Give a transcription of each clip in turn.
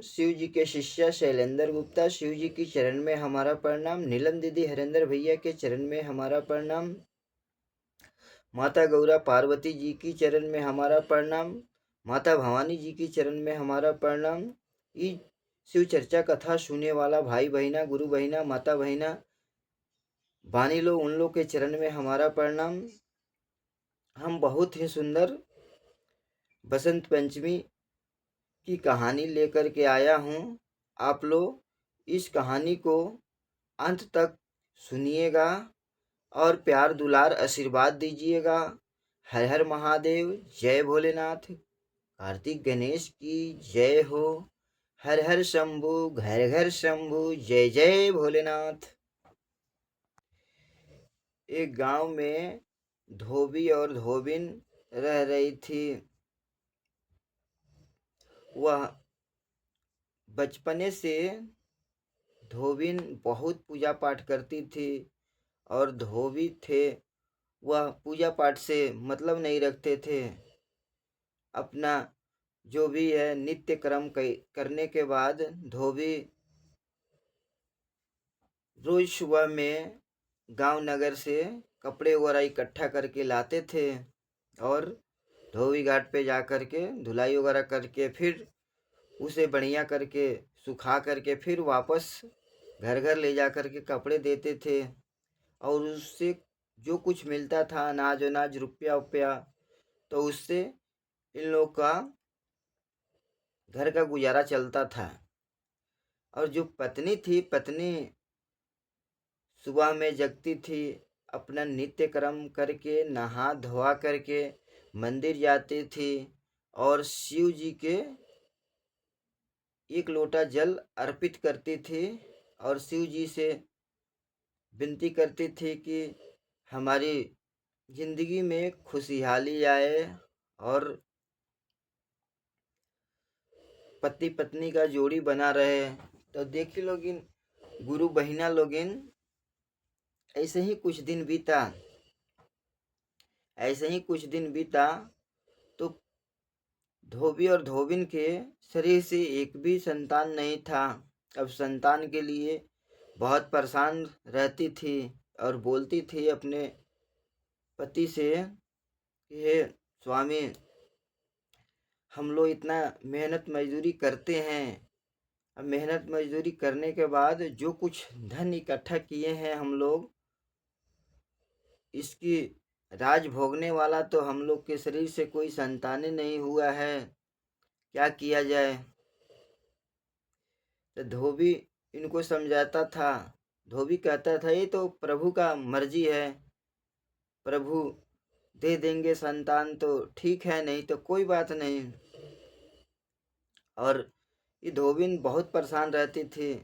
शिव जी के शिष्य शैलेंद्र गुप्ता, शिव जी की चरण में हमारा प्रणाम। नीलम दीदी, हरेंद्र भैया के चरण में हमारा प्रणाम। माता गौरा पार्वती जी की चरण में हमारा प्रणाम। माता भवानी जी की चरण में हमारा प्रणाम। ई शिव चर्चा कथा सुनने वाला भाई बहिना, गुरु बहिना, माता बहिना, बानी लो, उन लोग के चरण में हमारा प्रणाम। हम बहुत ही सुंदर बसंत पंचमी की कहानी लेकर के आया हूँ। आप लोग इस कहानी को अंत तक सुनिएगा और प्यार दुलार आशीर्वाद दीजिएगा। हर हर महादेव, जय भोलेनाथ। कार्तिक गणेश की जय हो। हर हर शंभु, घर घर शंभु, जय जय भोलेनाथ। एक गांव में धोबी और धोबिन रह रही थी। वह बचपने से धोबिन बहुत पूजा पाठ करती थी और धोबी थे वह पूजा पाठ से मतलब नहीं रखते थे। अपना जो भी है नित्य कर्म करने के बाद धोबी रोज सुबह में गांव नगर से कपड़े वगैरह इकट्ठा करके लाते थे और धोबी घाट पे जा कर के धुलाई वगैरह करके फिर उसे बढ़िया करके सुखा करके फिर वापस घर घर ले जा कर के कपड़े देते थे और उससे जो कुछ मिलता था अनाज अनाज रुपया उपया तो उससे इन लोग का घर का गुजारा चलता था। और जो पत्नी थी, पत्नी सुबह में जगती थी, अपना नित्य कर्म करके नहा धोआ करके मंदिर जाती थी और शिव जी के एक लोटा जल अर्पित करती थी और शिव जी से विनती करती थी कि हमारी जिंदगी में खुशहाली आए और पति पत्नी का जोड़ी बना रहे। तो देखी लोगिन, गुरु बहिना लोगिन, ऐसे ही कुछ दिन बीता तो धोबी और धोबिन के शरीर से एक भी संतान नहीं था। अब संतान के लिए बहुत परेशान रहती थी और बोलती थी अपने पति से कि हे स्वामी, हम लोग इतना मेहनत मजदूरी करते हैं, अब मेहनत मजदूरी करने के बाद जो कुछ धन इकट्ठा किए हैं हम लोग, इसकी राज भोगने वाला तो हम लोग के शरीर से कोई संतान नहीं हुआ है, क्या किया जाए। तो धोबी इनको समझाता था। धोबी कहता था ये तो प्रभु का मर्जी है, प्रभु दे देंगे संतान तो ठीक है, नहीं तो कोई बात नहीं। और ये धोबिन बहुत परेशान रहती थी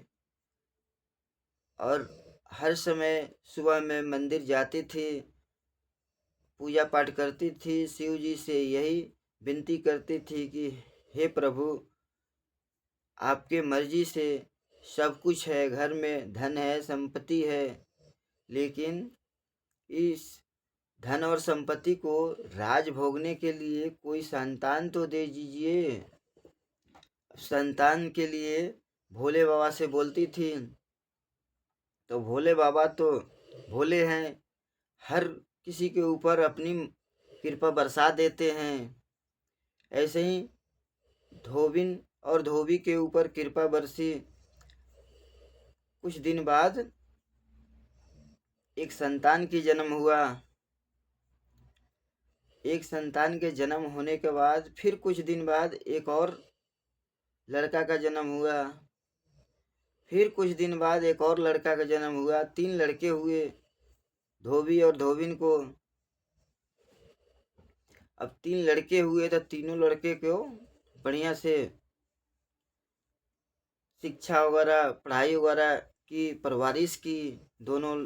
और हर समय सुबह में मंदिर जाती थी, पूजा पाठ करती थी, शिव जी से यही विनती करती थी कि हे प्रभु, आपके मर्जी से सब कुछ है, घर में धन है, संपत्ति है, लेकिन इस धन और संपत्ति को राज भोगने के लिए कोई संतान तो दे दीजिए। संतान के लिए भोले बाबा से बोलती थी तो भोले बाबा तो भोले हैं, हर किसी के ऊपर अपनी कृपा बरसा देते हैं। ऐसे ही धोबिन और धोबी के ऊपर कृपा बरसी। कुछ दिन बाद एक संतान की जन्म हुआ। एक संतान के जन्म होने के बाद फिर कुछ दिन बाद एक और लड़का का जन्म हुआ। फिर कुछ दिन बाद एक और लड़का का जन्म हुआ। 3 लड़के हुए धोबी और धोबिन को। अब 3 लड़के हुए तो तीनों लड़के को बढ़िया से शिक्षा वगैरह, पढ़ाई वगैरह की, परवरिश की, दोनों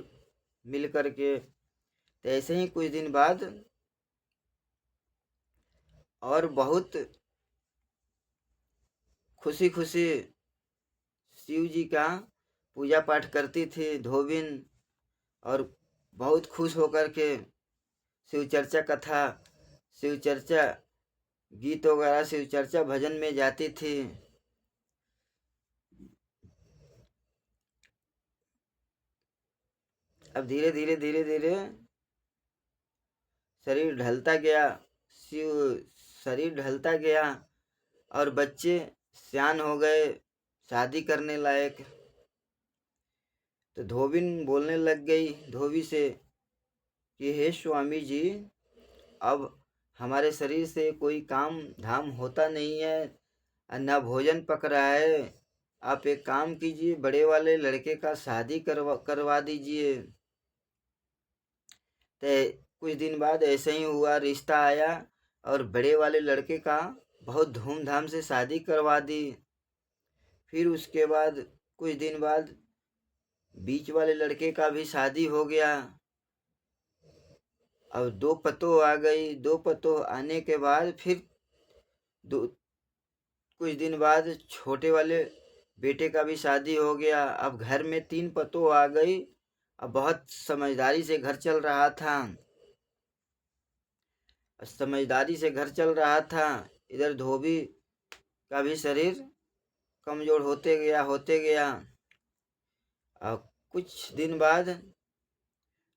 मिल कर के। तो ऐसे ही कुछ दिन बाद और बहुत खुशी खुशी शिव जी का पूजा पाठ करती थी धोबिन और बहुत खुश होकर के शिव चर्चा कथा, शिव चर्चा गीत वगैरह, शिव चर्चा भजन में जाती थी। अब धीरे धीरे धीरे धीरे शरीर ढलता गया, शरीर ढलता गया और बच्चे सयान हो गए, शादी करने लायक। तो धोबिन बोलने लग गई धोबी से कि हे स्वामी जी, अब हमारे शरीर से कोई काम धाम होता नहीं है, न भोजन पक रहा है। आप एक काम कीजिए, बड़े वाले लड़के का शादी करवा दीजिए। तो कुछ दिन बाद ऐसे ही हुआ, रिश्ता आया और बड़े वाले लड़के का बहुत धूमधाम से शादी करवा दी। फिर उसके बाद कुछ दिन बाद बीच वाले लड़के का भी शादी हो गया। अब 2 पतोह आ गई। 2 पतोह आने के बाद फिर कुछ दिन बाद छोटे वाले बेटे का भी शादी हो गया। अब घर में 3 पतोह आ गई। अब बहुत समझदारी से घर चल रहा था। इधर धोबी का भी शरीर कमजोर होते गया। अब कुछ दिन बाद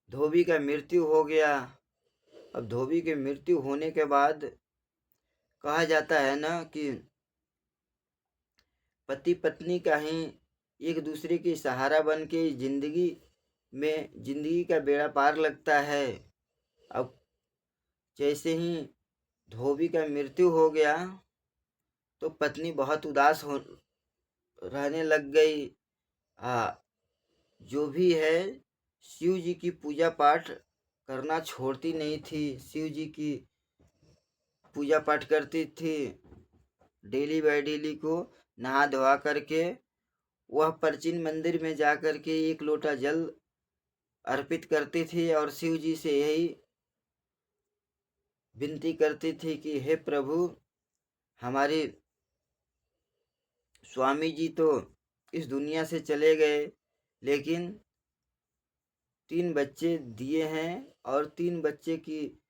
धोबी का मृत्यु हो गया। अब धोबी के मृत्यु होने के बाद कहा जाता है ना कि पति पत्नी का ही एक दूसरे के सहारा बन के जिंदगी का बेड़ा पार लगता है। अब जैसे ही धोबी का मृत्यु हो गया तो पत्नी बहुत उदास रहने लग गई। जो भी है शिव जी की पूजा पाठ करना छोड़ती नहीं थी। शिव जी की पूजा पाठ करती थी। डेली बाय डेली को नहा धोआ करके वह प्राचीन मंदिर में जा कर के 1 लोटा जल अर्पित करती थी और शिव जी से यही विनती करती थी कि हे प्रभु, हमारे स्वामी जी तो इस दुनिया से चले गए, लेकिन 3 बच्चे दिए हैं और 3 बच्चे की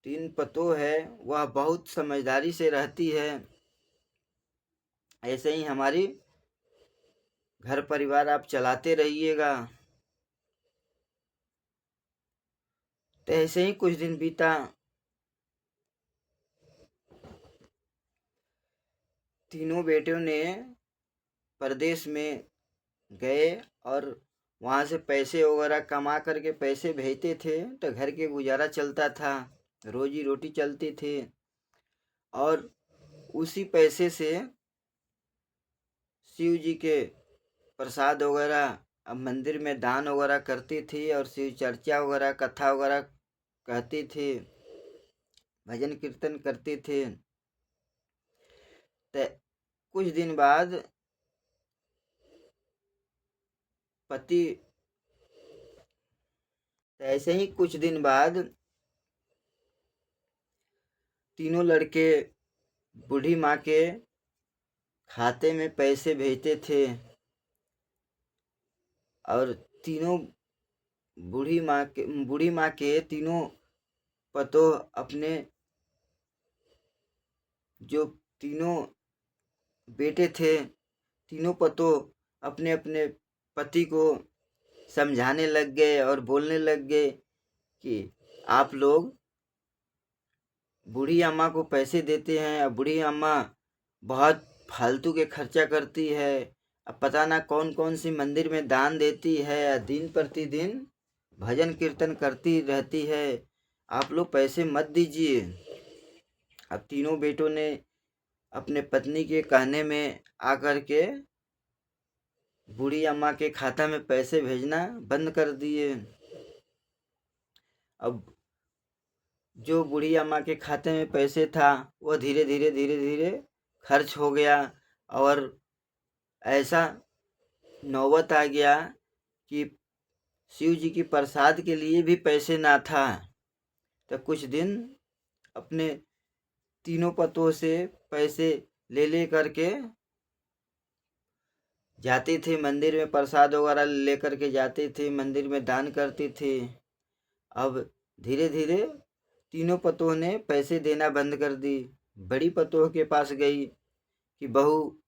3 पतोह है, वह बहुत समझदारी से रहती है। ऐसे ही हमारी घर परिवार आप चलाते रहिएगा। तो ऐसे ही कुछ दिन बीता। तीनों बेटों ने परदेश में गए और वहाँ से पैसे वगैरह कमा करके पैसे भेजते थे तो घर के गुजारा चलता था, रोजी रोटी चलती थी। और उसी पैसे से शिव जी के प्रसाद वगैरह अब मंदिर में दान वगैरह करती थी और शिव चर्चा वगैरह कथा वगैरह कहती थी, भजन कीर्तन करती थी। तो कुछ दिन बाद ऐसे ही कुछ दिन बाद तीनों लड़के बूढ़ी माँ के खाते में पैसे भेजते थे और तीनों बूढ़ी माँ के तीनों पतोह अपने जो तीनों बेटे थे, तीनों पतोह अपने अपने पति को समझाने लग गए और बोलने लग गए कि आप लोग बूढ़ी अम्मा को पैसे देते हैं और बूढ़ी अम्मा बहुत फालतू के खर्चा करती है। अब पता ना कौन कौन सी मंदिर में दान देती है, दिन प्रतिदिन भजन कीर्तन करती रहती है। आप लोग पैसे मत दीजिए। अब तीनों बेटों ने अपने पत्नी के कहने में आकर के बूढ़ी अम्मा के खाता में पैसे भेजना बंद कर दिए। अब जो बूढ़ी अम्मा के खाते में पैसे था वह धीरे धीरे खर्च हो गया और ऐसा नौबत आ गया कि शिव जी की प्रसाद के लिए भी पैसे ना था। तो कुछ दिन अपने तीनों पतों से पैसे ले करके जाती थी मंदिर में, प्रसाद वगैरह लेकर के जाती थी मंदिर में, दान करती थी। अब धीरे धीरे तीनों पतों ने पैसे देना बंद कर दी। बड़ी पतोह के पास गई कि बहू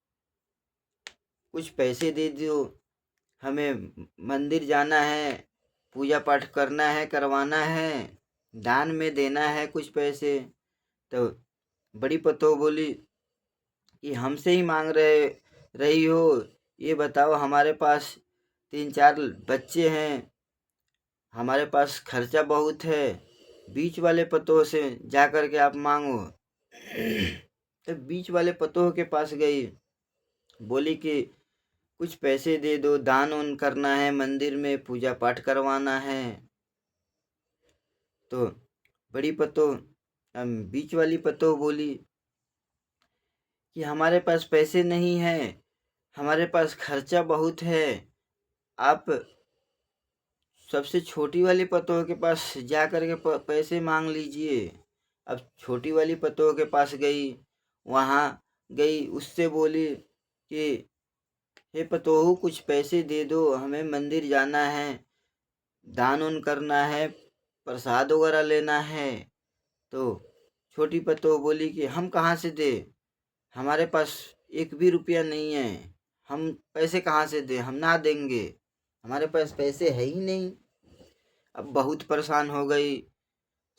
कुछ पैसे दे दो। हमें मंदिर जाना है, पूजा पाठ करना है, करवाना है, दान में देना है कुछ पैसे। तो बड़ी पतोह बोली कि हमसे ही मांग रही हो, ये बताओ, हमारे पास 3-4 बच्चे हैं, हमारे पास खर्चा बहुत है, बीच वाले पतोह से जा कर के आप मांगो। तो बीच वाले पतोह के पास गई, बोली कि कुछ पैसे दे दो, दान उन करना है, मंदिर में पूजा पाठ करवाना है। तो बड़ी पतोह बीच वाली पतोह बोली कि हमारे पास पैसे नहीं है, हमारे पास खर्चा बहुत है, आप सबसे छोटी वाली पतोह के पास जा कर के पैसे मांग लीजिए। अब छोटी वाली पतोह के पास गई, वहाँ गई, उससे बोली कि हे पतोहू, कुछ पैसे दे दो, हमें मंदिर जाना है, दान उन करना है, प्रसाद वगैरह लेना है। तो छोटी पतोह बोली कि हम कहाँ से दे, हमारे पास 1 भी रुपया नहीं है, हम पैसे कहाँ से दे, हम ना देंगे, हमारे पास पैसे है ही नहीं। अब बहुत परेशान हो गई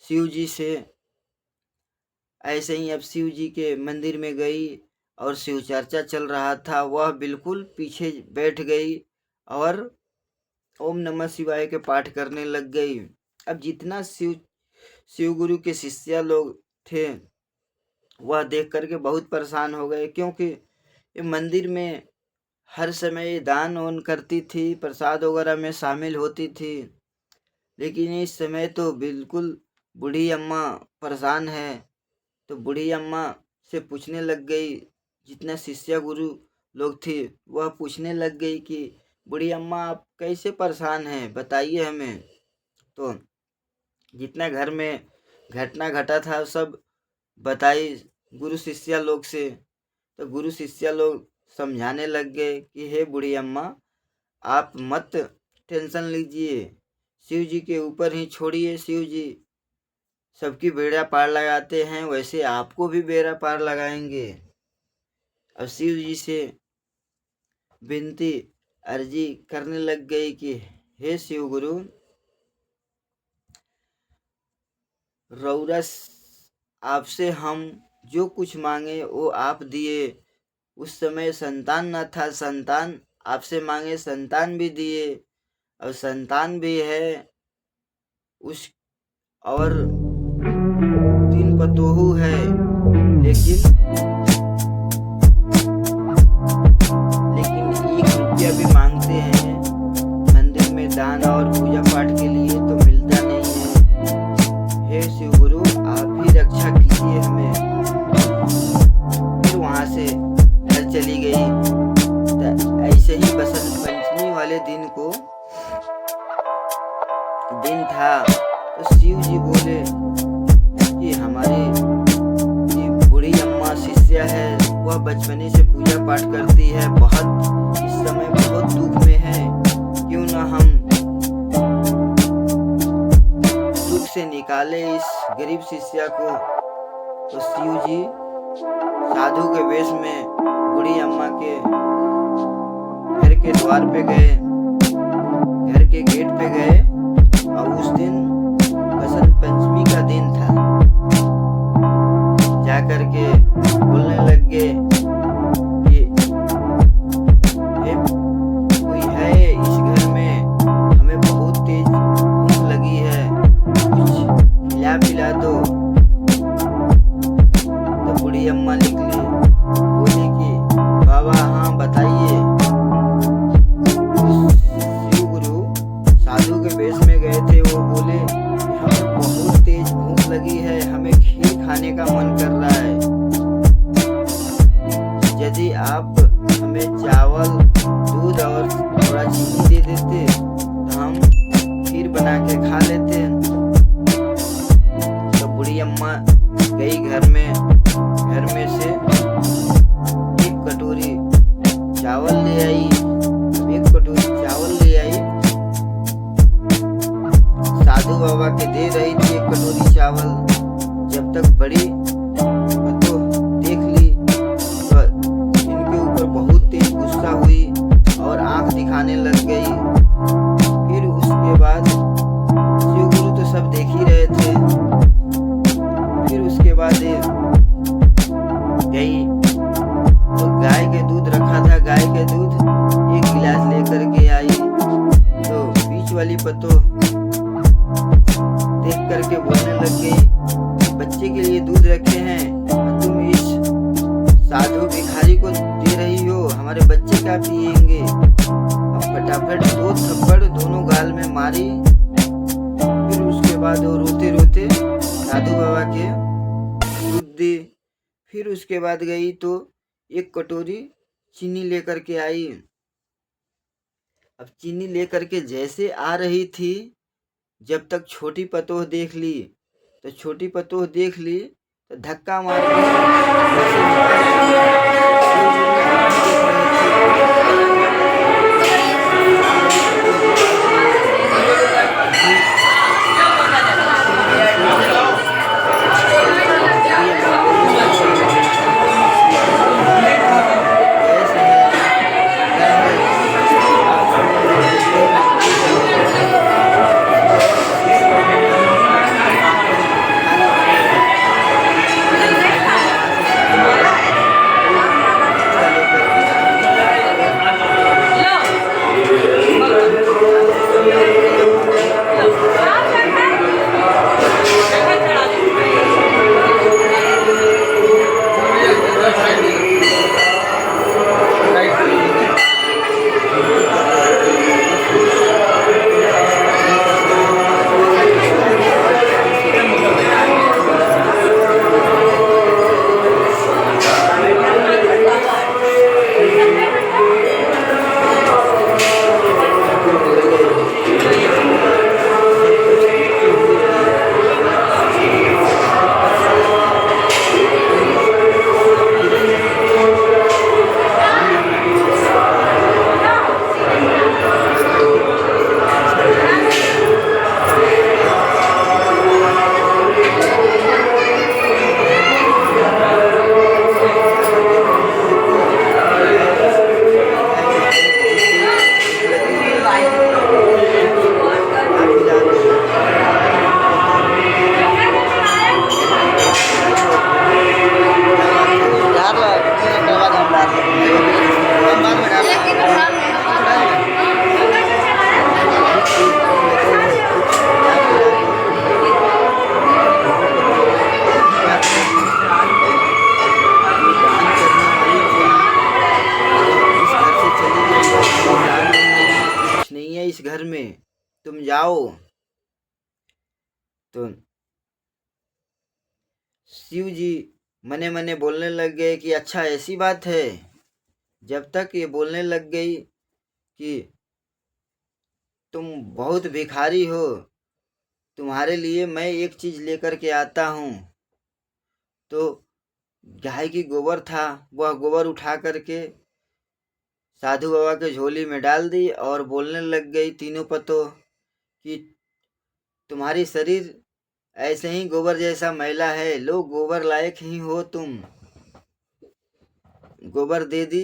शिव जी से। ऐसे ही अब शिव जी के मंदिर में गई और शिव चर्चा चल रहा था, वह बिल्कुल पीछे बैठ गई और ओम नमः शिवाय के पाठ करने लग गई। अब जितना शिव गुरु के शिष्य लोग थे, वह देख करके बहुत परेशान हो गए, क्योंकि ये मंदिर में हर समय दान वान करती थी, प्रसाद वगैरह में शामिल होती थी, लेकिन इस समय तो बिल्कुल बूढ़ी अम्मा परेशान है। तो बूढ़ी अम्मा से पूछने लग गई, जितना शिष्य गुरु लोग थे वह पूछने लग गई कि बूढ़ी अम्मा, आप कैसे परेशान हैं, बताइए हमें। तो जितना घर में घटना घटा था सब बताई गुरु शिष्य लोग से। तो गुरु शिष्य लोग समझाने लग गए कि हे बूढ़ी अम्मा, आप मत टेंशन लीजिए, शिव जी के ऊपर ही छोड़िए, शिव जी सबकी बेड़ा पार लगाते हैं, वैसे आपको भी बेड़ा पार लगाएंगे। अब शिव जी से विनती अर्जी करने लग गई कि हे शिव गुरु, रौरा आपसे हम जो कुछ मांगे वो आप दिए। उस समय संतान न था, संतान आपसे मांगे, संतान भी दिए, और संतान भी है उस, और 3 पतोहू है, लेकिन 1 रुपया भी मांगते हैं मंदिर में दान और पूजा पाठ के लिए तो मिलता नहीं है। हे शिव गुरु, आप ही रक्षा कीजिए हमें। फिर वहाँ से घर चली गई। तो ऐसे ही बसंत पंचमी वाले दिन था। तो शिव जी बोले कि हमारी बूढ़ी अम्मा शिष्या है, वह बचपने से पूजा पाठ करती है, बहुत इस समय बहुत दुख में है, क्यों ना हम दुख से निकाले इस गरीब शिष्या को। तो शिव जी साधु के वेश में बूढ़ी अम्मा के घर के द्वार पे गए, घर के गेट पे गए, और उस दिन बसंत पंचमी का दिन था। जाकर के बोलने लग गए कि कोई है इस घर में, हमें बहुत तेज भूख लगी है, कुछ खिला पिला दो। तो बूढ़ी अम्मा निकली, बोली कि बाबा हाँ बताइए। शिव गुरु साधु के वेश में गए थे, वो बोले कि हमें बहुत तेज भूख लगी है, हमें खीर खाने का मन कर रहा है, यदि आप हमें चावल, दूध और थोड़ा चीनी दे देते तो हम खीर बना के खा लेते। तो बूढ़ी अम्मा गई घर में से 1 कटोरी चावल ले आई, 1 कटोरी चावल ले आई, साधु बाबा के दे रही थी 1 कटोरी चावल। जब तक बड़ी पतोह देख ली तो इनके ऊपर बहुत तेज गुस्सा हुई और आंख दिखाने लग गई। पतोह देख करके बोलने लग गई, बच्चे के लिए दूध रखे हैं और तुम इस साधु भिखारी को दे रही हो, हमारे बच्चे क्या पिएंगे। अब फटाफट 2 थप्पड़ दोनों गाल में मारी। फिर उसके बाद वो रोते रोते साधु बाबा के दूध दी। फिर उसके बाद गई तो एक कटोरी चीनी लेकर के आई। अब चीनी लेकर के जैसे आ रही थी, जब तक छोटी पतोह देख ली, तो छोटी पतोह देख ली तो धक्का मार इस घर में, तुम जाओ। तो शिव जी मने मने बोलने लग गए कि अच्छा ऐसी बात है। जब तक ये बोलने लग गई कि तुम बहुत भिखारी हो, तुम्हारे लिए मैं एक चीज लेकर के आता हूँ। तो गाय की गोबर था, वह गोबर उठा करके साधु बाबा के झोली में डाल दी और बोलने लग गई तीनों पतों कि तुम्हारी शरीर ऐसे ही गोबर जैसा मैला है, लो गोबर लायक ही हो तुम। गोबर दे दी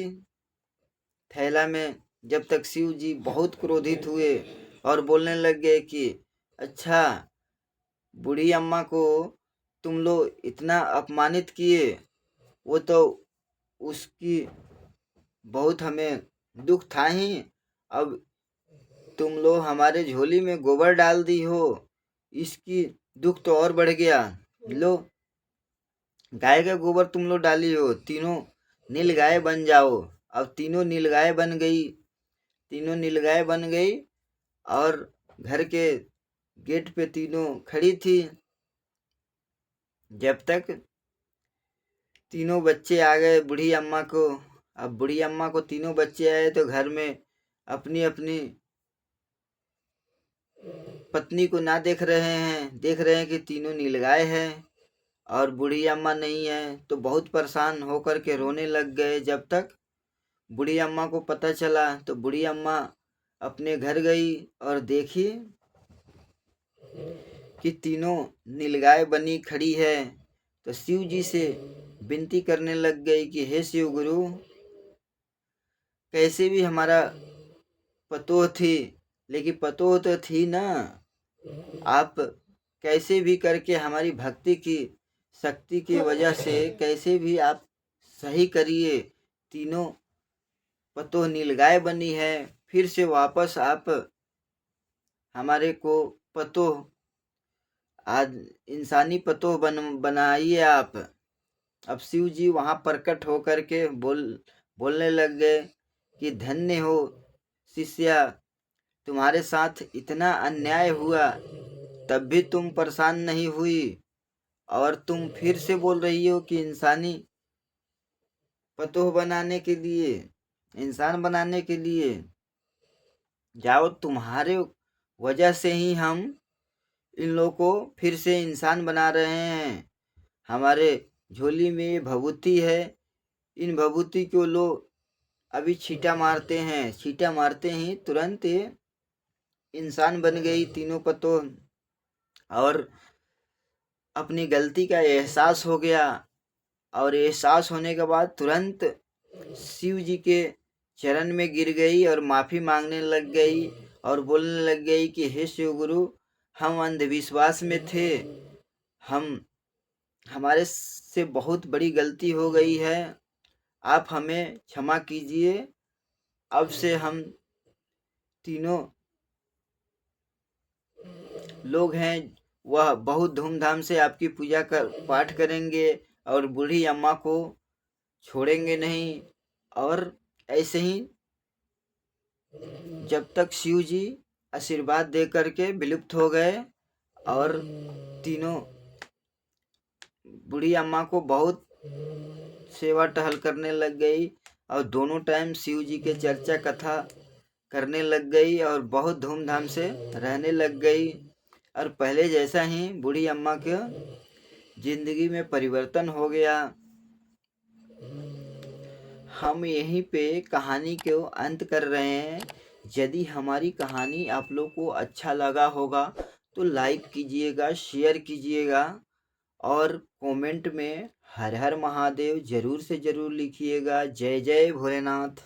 थैला में। जब तक शिव जी बहुत क्रोधित हुए और बोलने लग गए कि अच्छा, बूढ़ी अम्मा को तुम लोग इतना अपमानित किए, वो तो उसकी बहुत हमें दुख था ही, अब तुम लोग हमारे झोली में गोबर डाल दी हो, इसकी दुख तो और बढ़ गया। लो, गाय का गोबर तुम लोग डाली हो, तीनों नील गाय बन जाओ। अब तीनों नील गाय बन गई। तीनों नील गाय बन गई और घर के गेट पे तीनों खड़ी थी। जब तक तीनों बच्चे आ गए बूढ़ी अम्मा को। अब बूढ़ी अम्मा को तीनों बच्चे आए तो घर में अपनी अपनी पत्नी को ना देख रहे हैं, देख रहे हैं कि तीनों नीलगाय है और बूढ़ी अम्मा नहीं है, तो बहुत परेशान होकर के रोने लग गए। जब तक बूढ़ी अम्मा को पता चला तो बूढ़ी अम्मा अपने घर गई और देखी कि तीनों नीलगाय बनी खड़ी है। तो शिव जी से विनती करने लग गई कि हे शिव गुरु, कैसे भी हमारा पतोह थी, लेकिन पतोह तो थी ना, आप कैसे भी करके हमारी भक्ति की शक्ति की वजह से कैसे भी आप सही करिए। तीनों पतोह नीलगाय बनी है, फिर से वापस आप हमारे को पतोह, आज इंसानी पतोह बनाइए आप। अब शिव जी वहाँ प्रकट होकर के बोलने लग गए कि धन्य हो शिष्या, तुम्हारे साथ इतना अन्याय हुआ तब भी तुम परेशान नहीं हुई, और तुम फिर से बोल रही हो कि इंसानी पतोह बनाने के लिए, इंसान बनाने के लिए। जाओ, तुम्हारे वजह से ही हम इन लोगों को फिर से इंसान बना रहे हैं। हमारे झोली में ये भभूति है, इन भभूति को लोग अभी छींटा मारते हैं, छींटा मारते ही तुरंत ये इंसान बन गई तीनों पतोह, और अपनी गलती का एहसास हो गया। और एहसास होने के बाद तुरंत शिव जी के चरण में गिर गई और माफ़ी मांगने लग गई और बोलने लग गई कि हे शिव गुरु, हम अंधविश्वास में थे, हमारे से बहुत बड़ी गलती हो गई है, आप हमें क्षमा कीजिए। अब से हम तीनों लोग हैं वह बहुत धूमधाम से आपकी पूजा कर पाठ करेंगे और बूढ़ी अम्मा को छोड़ेंगे नहीं। और ऐसे ही जब तक शिव जी आशीर्वाद दे करके विलुप्त हो गए, और तीनों बूढ़ी अम्मा को बहुत सेवा टहल करने लग गई, और दोनों टाइम शिव जी के चर्चा कथा करने लग गई और बहुत धूमधाम से रहने लग गई। और पहले जैसा ही बूढ़ी अम्मा के जिंदगी में परिवर्तन हो गया। हम यहीं पे कहानी को अंत कर रहे हैं। यदि हमारी कहानी आप लोग को अच्छा लगा होगा तो लाइक कीजिएगा, शेयर कीजिएगा, और कमेंट में हर हर महादेव जरूर से जरूर लिखिएगा। जय जय भोलेनाथ।